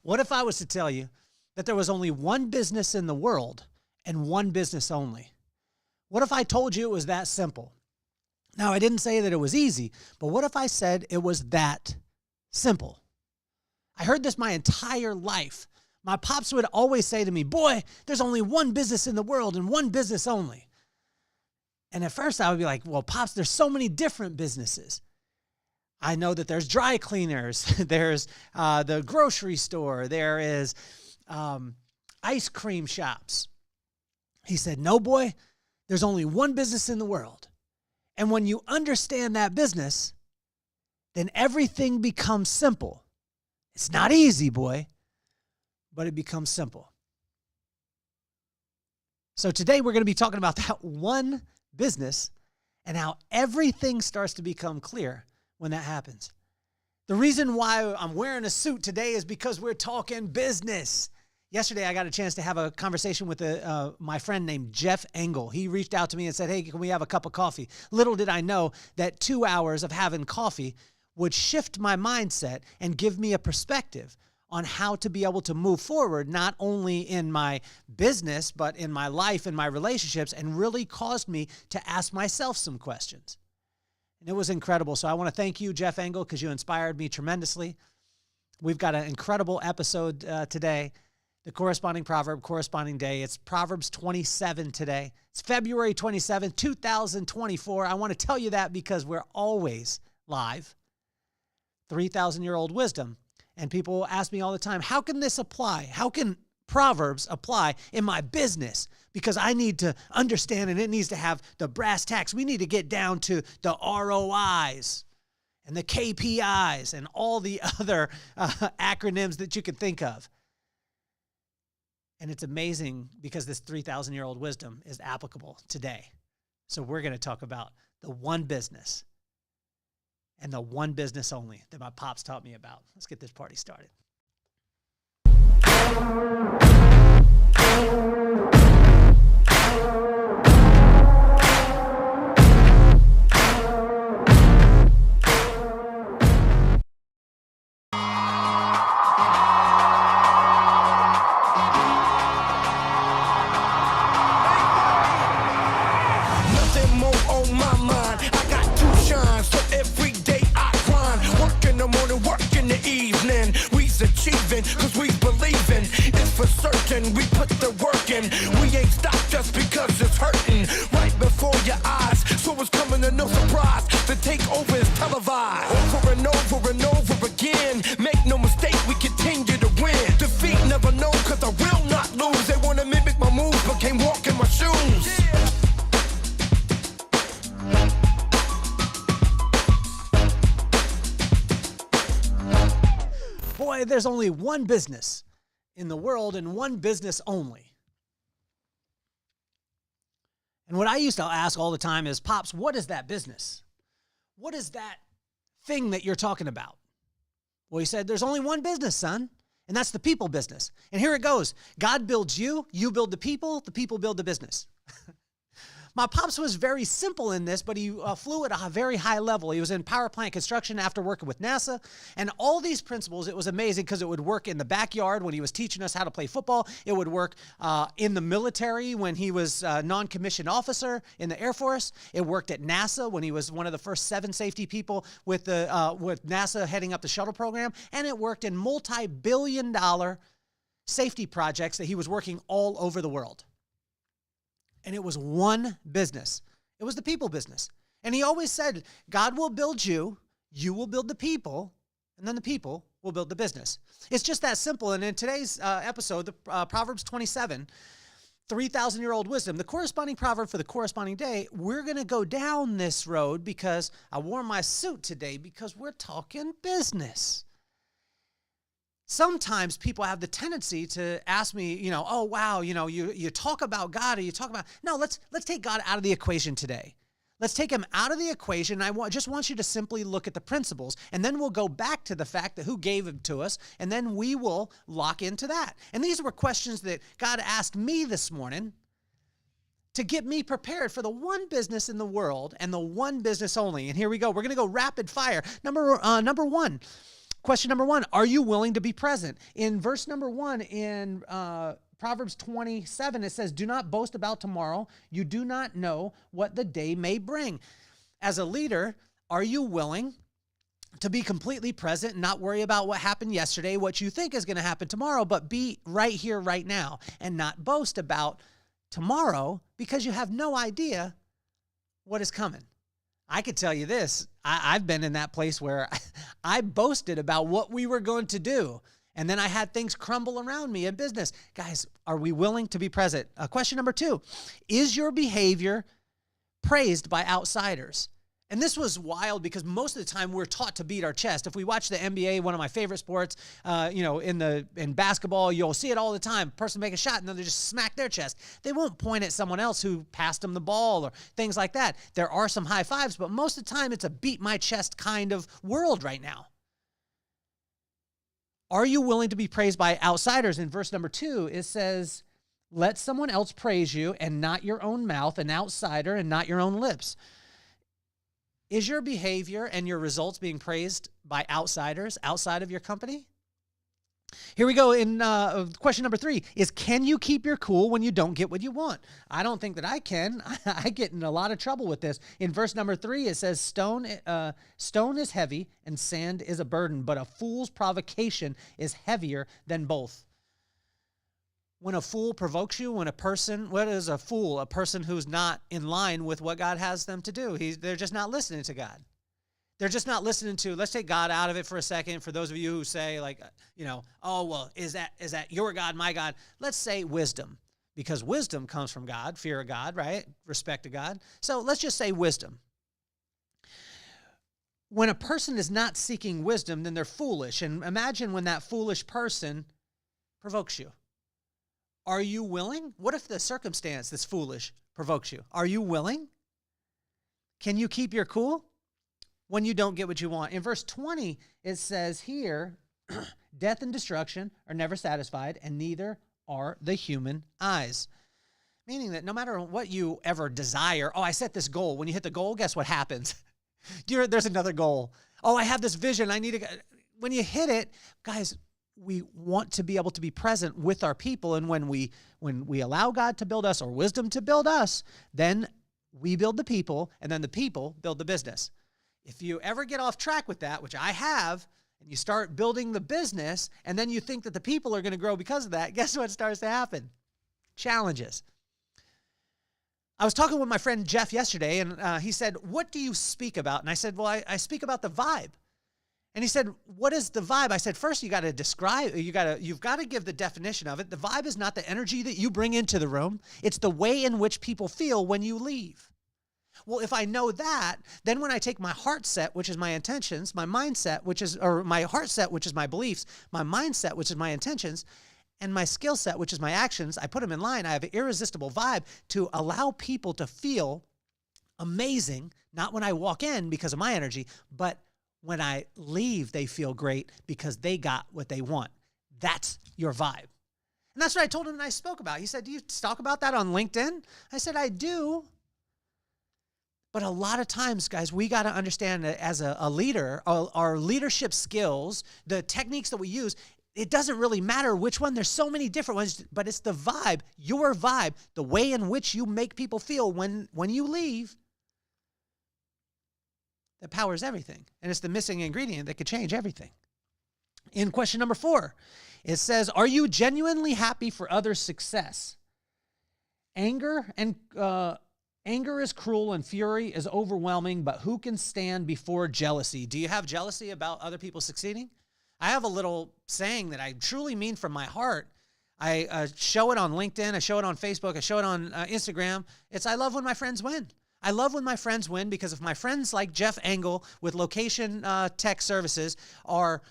What if I was to tell you that there was only one business in the world and one business only? What if I told you it was that simple? Now, I didn't say that it was easy, but what if I said it was that simple? I heard this my entire life. My pops would always say to me, boy, there's only one business in the world and one business only. And at first I would be like, well, Pops, there's so many different businesses. I know that there's dry cleaners, there's the grocery store, there is ice cream shops. He said, no, boy, there's only one business in the world. And when you understand that business, then everything becomes simple. It's not easy, boy, but it becomes simple. So today we're going to be talking about that one business and how everything starts to become clear when that happens. The reason why I'm wearing a suit today is because we're talking business. Yesterday, I got a chance to have a conversation with my friend named Jeff Engel. He reached out to me and said, hey, can we have a cup of coffee? Little did I know that 2 hours of having coffee would shift my mindset and give me a perspective on how to be able to move forward, not only in my business, but in my life and my relationships, and really caused me to ask myself some questions. And it was incredible. So I want to thank you, Jeff Engel, because you inspired me tremendously. We've got an incredible episode today. The corresponding proverb, corresponding day. It's Proverbs 27 today. It's February 27, 2024. I want to tell you that because we're always live. 3,000-year-old wisdom. And people ask me all the time, how can this apply? How can Proverbs apply in my business? Because I need to understand, and it needs to have the brass tacks. We need to get down to the ROIs and the KPIs and all the other acronyms that you can think of. And it's amazing because this 3,000-year-old wisdom is applicable today. So we're going to talk about the one business and the one business only that my pops taught me about. Let's get this party started. Cause we believin', it's for certain. We put the work in. We ain't stopped just because it's hurting. Right before your eyes, so it's coming to no surprise. The takeover is televised. Over and over and over again. Make no mistake, we continue to win. Defeat never know, cause I will not lose. They wanna mimic my moves, but can't walk in my shoes. Boy, there's only one business in the world and one business only. And what I used to ask all the time is, Pops, what is that business? What is that thing that you're talking about? Well, he said, there's only one business, son, and that's the people business. And here it goes. God builds you, you build the people build the business. My pops was very simple in this, but he flew at a very high level. He was in power plant construction after working with NASA. And all these principles, it was amazing because it would work in the backyard when he was teaching us how to play football. It would work in the military when he was a non-commissioned officer in the Air Force. It worked at NASA when he was one of the first 7 safety people with NASA heading up the shuttle program. And it worked in multi-billion-dollar safety projects that he was working all over the world. And it was one business. It was the people business. And he always said, God will build you, you will build the people, and then the people will build the business. It's just that simple. And in today's episode, the Proverbs 27, 3,000-year-old wisdom, the corresponding proverb for the corresponding day, we're going to go down this road because I wore my suit today because we're talking business. Sometimes people have the tendency to ask me, oh, wow, you talk about God or you talk about, no, let's take God out of the equation today. Let's take him out of the equation. I just want you to simply look at the principles, and then we'll go back to the fact that who gave him to us, and then we will lock into that. And these were questions that God asked me this morning to get me prepared for the one business in the world and the one business only. And here we go. We're going to go rapid fire. Number one. Question number 1, are you willing to be present? In verse number 1 in Proverbs 27, it says, do not boast about tomorrow. You do not know what the day may bring. As a leader, are you willing to be completely present and not worry about what happened yesterday, what you think is going to happen tomorrow, but be right here, right now, and not boast about tomorrow because you have no idea what is coming? I could tell you this. I've been in that place where I boasted about what we were going to do, and then I had things crumble around me in business. Guys, are we willing to be present? Question number 2, is your behavior praised by outsiders? And this was wild because most of the time we're taught to beat our chest. If we watch the NBA, one of my favorite sports, in basketball, you'll see it all the time. Person make a shot and then they just smack their chest. They won't point at someone else who passed them the ball or things like that. There are some high fives, but most of the time it's a beat my chest kind of world right now. Are you willing to be praised by outsiders? In verse number 2, it says, let someone else praise you and not your own mouth, an outsider and not your own lips. Is your behavior and your results being praised by outsiders outside of your company? Here we go in question number 3 is, can you keep your cool when you don't get what you want? I don't think that I can. I get in a lot of trouble with this. In verse number 3, it says, stone is heavy and sand is a burden, but a fool's provocation is heavier than both. When a fool provokes you, what is a fool? A person who's not in line with what God has them to do. They're just not listening to God. They're just not listening to, let's take God out of it for a second. For those of you who say oh, well, is that your God, my God? Let's say wisdom, because wisdom comes from God, fear of God, right? Respect to God. So let's just say wisdom. When a person is not seeking wisdom, then they're foolish. And imagine when that foolish person provokes you. Are you willing? What if the circumstance that's foolish provokes you? Are you willing? Can you keep your cool when you don't get what you want? In verse 20, it says here, death and destruction are never satisfied, and neither are the human eyes. Meaning that no matter what you ever desire, I set this goal. When you hit the goal, guess what happens? There's another goal. I have this vision. When you hit it, guys, we want to be able to be present with our people. And when we allow God to build us or wisdom to build us, then we build the people and then the people build the business. If you ever get off track with that, which I have, and you start building the business and then you think that the people are going to grow because of that, guess what starts to happen? Challenges. I was talking with my friend Jeff yesterday and he said, what do you speak about? And I said, well, I speak about the vibe. And he said, what is the vibe? I said, first, you got to describe, you've got to give the definition of it. The vibe is not the energy that you bring into the room. It's the way in which people feel when you leave. Well, if I know that, then when I take my heart set, which is my intentions, my mindset, my heart set, which is my beliefs, my mindset, which is my intentions, and my skill set, which is my actions, I put them in line. I have an irresistible vibe to allow people to feel amazing, not when I walk in because of my energy, but when I leave, they feel great because they got what they want. That's your vibe. And that's what I told him and I spoke about. He said, do you talk about that on LinkedIn? I said, I do. But a lot of times, guys, we got to understand that as a leader, our leadership skills, the techniques that we use, it doesn't really matter which one. There's so many different ones, but it's the vibe, your vibe, the way in which you make people feel when you leave, that powers everything. And it's the missing ingredient that could change everything. In question number 4, it says, are you genuinely happy for others' success? Anger is cruel and fury is overwhelming, but who can stand before jealousy? Do you have jealousy about other people succeeding? I have a little saying that I truly mean from my heart. I show it on LinkedIn. I show it on Facebook. I show it on Instagram. It's, I love when my friends win. I love when my friends win because if my friends like Jeff Engel with Location Tech Services are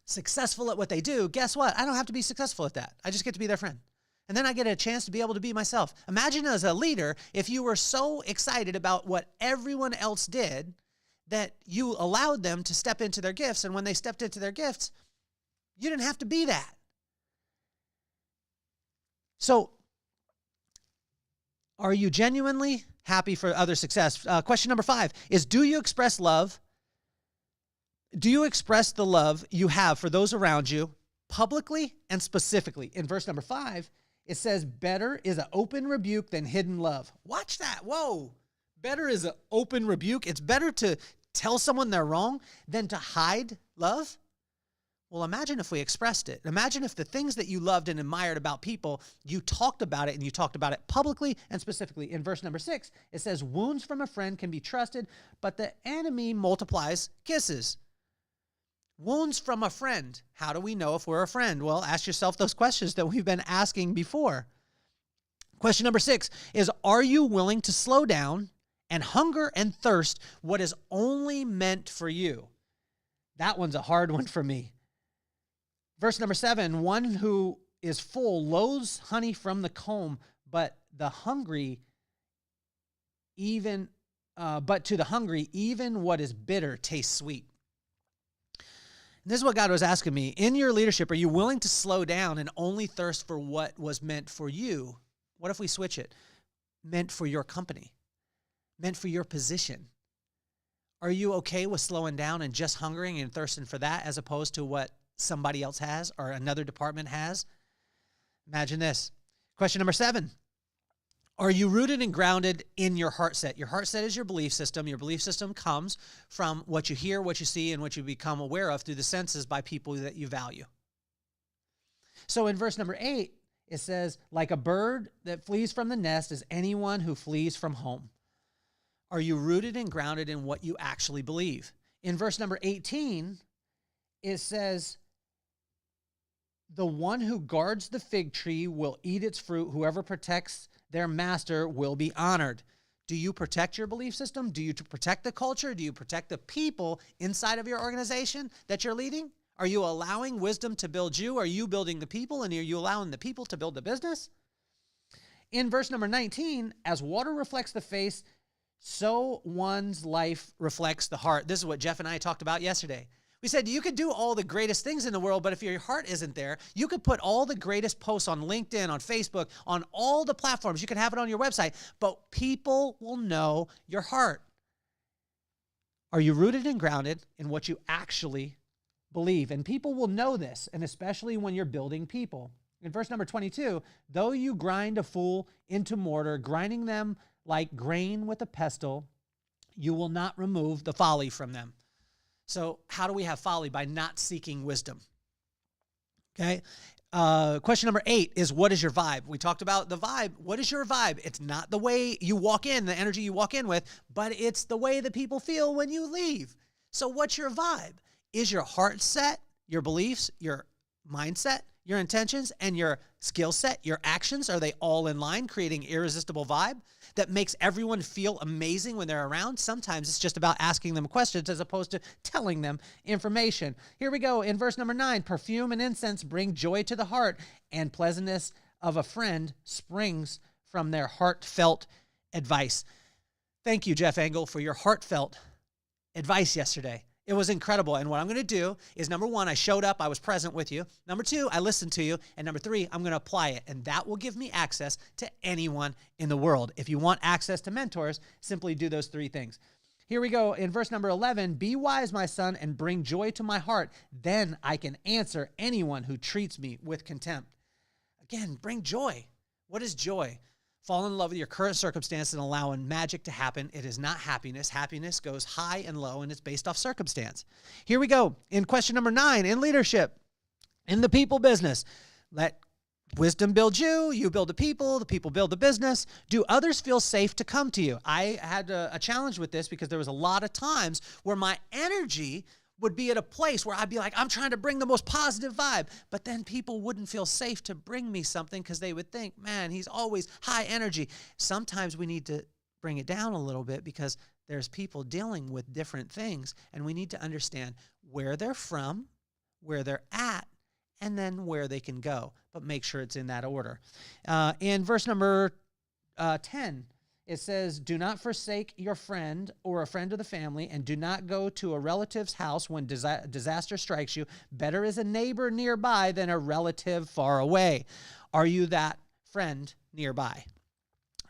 successful at what they do, guess what? I don't have to be successful at that. I just get to be their friend. And then I get a chance to be able to be myself. Imagine as a leader, if you were so excited about what everyone else did that you allowed them to step into their gifts. And when they stepped into their gifts, you didn't have to be that. So, are you genuinely happy for other success? Question number 5 is, do you express love? Do you express the love you have for those around you publicly and specifically? In verse number 5, it says, better is an open rebuke than hidden love. Watch that. Whoa. Better is an open rebuke. It's better to tell someone they're wrong than to hide love. Well, imagine if we expressed it. Imagine if the things that you loved and admired about people, you talked about it, and you talked about it publicly and specifically. In verse number 6, it says, wounds from a friend can be trusted, but the enemy multiplies kisses. Wounds from a friend. How do we know if we're a friend? Well, ask yourself those questions that we've been asking before. Question number 6 is, are you willing to slow down and hunger and thirst what is only meant for you? That one's a hard one for me. Verse number 7, one who is full loathes honey from the comb, but to the hungry, even what is bitter tastes sweet. This is what God was asking me. In your leadership, are you willing to slow down and only thirst for what was meant for you? What if we switch it? Meant for your company, meant for your position. Are you okay with slowing down and just hungering and thirsting for that as opposed to what somebody else has or another department has? Imagine this. Question number 7. Are you rooted and grounded in your heart set? Your heart set is your belief system. Your belief system comes from what you hear, what you see, and what you become aware of through the senses by people that you value. So in verse number 8, it says, like a bird that flees from the nest is anyone who flees from home. Are you rooted and grounded in what you actually believe? In verse number 18, it says, the one who guards the fig tree will eat its fruit. Whoever protects their master will be honored. Do you protect your belief system? Do you protect the culture? Do you protect the people inside of your organization that you're leading? Are you allowing wisdom to build you? Are you building the people? And are you allowing the people to build the business? In verse number 19, as water reflects the face, so one's life reflects the heart. This is what Jeff and I talked about yesterday. We said you could do all the greatest things in the world, but if your heart isn't there, you could put all the greatest posts on LinkedIn, on Facebook, on all the platforms. You can have it on your website, but people will know your heart. Are you rooted and grounded in what you actually believe? And people will know this, and especially when you're building people. In verse number 22, though you grind a fool into mortar, grinding them like grain with a pestle, you will not remove the folly from them. So how do we have folly? By not seeking wisdom. Okay. Question number 8 is, what is your vibe? We talked about the vibe. What is your vibe? It's not the way you walk in, the energy you walk in with, but it's the way that people feel when you leave. So what's your vibe? Is your heart set, your beliefs, your mindset, your intentions, and your skill set, your actions, are they all in line, creating irresistible vibe that makes everyone feel amazing when they're around? Sometimes it's just about asking them questions as opposed to telling them information. Here we go. In verse number 9, perfume and incense bring joy to the heart, and pleasantness of a friend springs from their heartfelt advice. Thank you, Jeff Engel, for your heartfelt advice yesterday. It was incredible. And what I'm going to do is, number 1, I showed up. I was present with you. Number 2, I listened to you. And number 3, I'm going to apply it. And that will give me access to anyone in the world. If you want access to mentors, simply do those 3 things. Here we go. In verse number 11, be wise, my son, and bring joy to my heart. Then I can answer anyone who treats me with contempt. Again, bring joy. What is joy? Fall in love with your current circumstance and allowing magic to happen. It is not happiness. Happiness goes high and low, and it's based off circumstance. Here we go. In question number 9, in leadership, in the people business, let wisdom build you. You build the people build the business. Do others feel safe to come to you? I had a challenge with this because there was a lot of times where my energy would be at a place where I'd be like, I'm trying to bring the most positive vibe, but then people wouldn't feel safe to bring me something because they would think, man, he's always high energy. Sometimes we need to bring it down a little bit because there's people dealing with different things, and we need to understand where they're from, where they're at, and then where they can go, but make sure it's in that order. In verse number 10, it says, do not forsake your friend or a friend of the family, and do not go to a relative's house when disaster strikes you. Better is a neighbor nearby than a relative far away. Are you that friend nearby?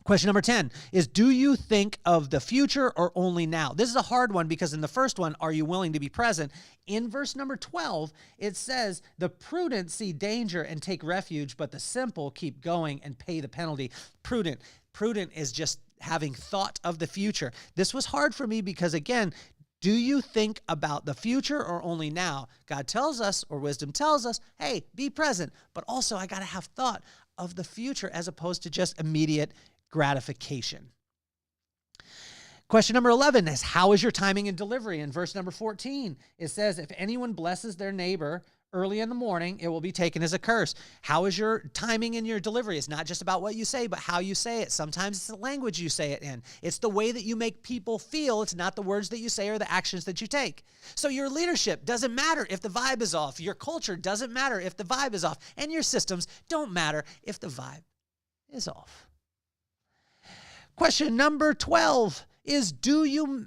Question number 10 is, do you think of the future or only now? This is a hard one because in the first one, are you willing to be present? In verse number 12, it says, the prudent see danger and take refuge, but the simple keep going and pay the penalty. Prudent is just having thought of the future. This was hard for me because, again, do you think about the future or only now? God tells us, or wisdom tells us, hey, be present, but also I got to have thought of the future as opposed to just immediate gratification. Question number 11 is, how is your timing and delivery? In verse number 14, it says, if anyone blesses their neighbor early in the morning, it will be taken as a curse. How is your timing and your delivery? It's not just about what you say, but how you say it. Sometimes it's the language you say it in. It's the way that you make people feel. It's not the words that you say or the actions that you take. So your leadership doesn't matter if the vibe is off. Your culture doesn't matter if the vibe is off. And your systems don't matter if the vibe is off. Question number 12 is, do you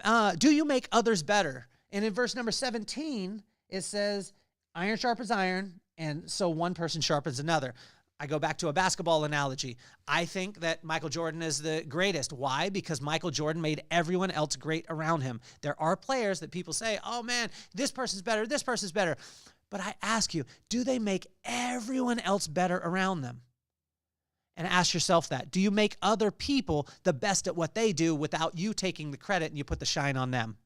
make others better? And in verse number 17, it says, iron sharpens iron, and so one person sharpens another. I go back to a basketball analogy. I think that Michael Jordan is the greatest. Why? Because Michael Jordan made everyone else great around him. There are players that people say, oh man, this person's better, this person's better. But I ask you, do they make everyone else better around them? And ask yourself that. Do you make other people the best at what they do without you taking the credit and you put the shine on them?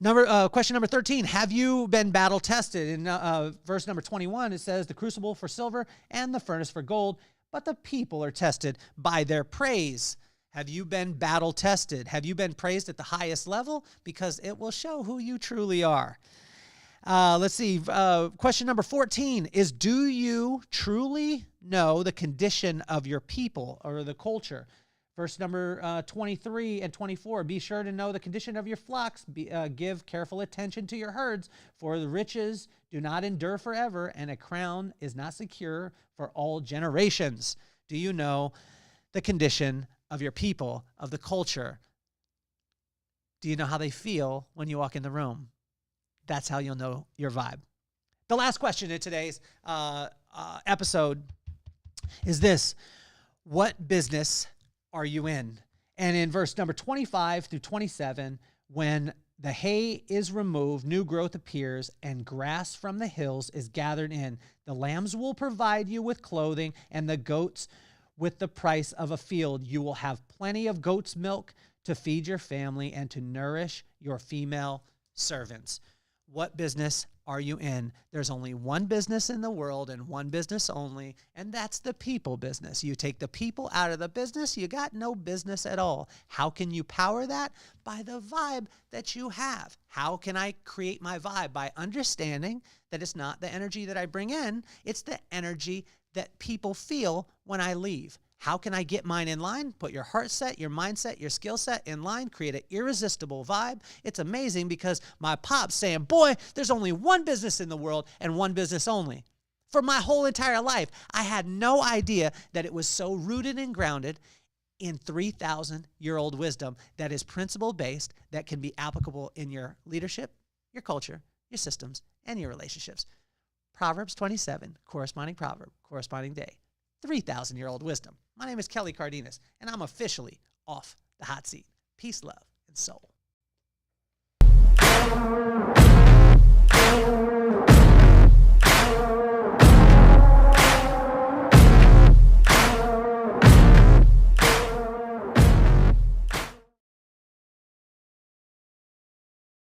Question number 13, have you been battle tested? In verse number 21, it says, the crucible for silver and the furnace for gold, but the people are tested by their praise. Have you been battle tested? Have you been praised at the highest level? Because it will show who you truly are. Let's see. Question number 14 is, do you truly know the condition of your people or the culture? Verse number 23 and 24, be sure to know the condition of your flocks. Give careful attention to your herds, for the riches do not endure forever, and a crown is not secure for all generations. Do you know the condition of your people, of the culture? Do you know how they feel when you walk in the room? That's how you'll know your vibe. The last question in today's episode is this: what business are you in? And in verse number 25 through 27, when the hay is removed, new growth appears, and grass from the hills is gathered in. The lambs will provide you with clothing, and the goats with the price of a field. You will have plenty of goat's milk to feed your family and to nourish your female servants. What business are you in? There's only one business in the world and one business only, and that's the people business. You take the people out of the business, you got no business at all. How can you power that? By the vibe that you have. How can I create my vibe? By understanding that it's not the energy that I bring in, it's the energy that people feel when I leave. How can I get mine in line? Put your heart set, your mindset, your skill set in line, create an irresistible vibe. It's amazing because my pop's saying, boy, there's only one business in the world and one business only. For my whole entire life, I had no idea that it was so rooted and grounded in 3,000-year-old wisdom that is principle-based, that can be applicable in your leadership, your culture, your systems, and your relationships. Proverbs 27, corresponding proverb, corresponding day. 3,000-year-old wisdom. My name is Kelly Cardenas, and I'm officially off the hot seat. Peace, love, and soul.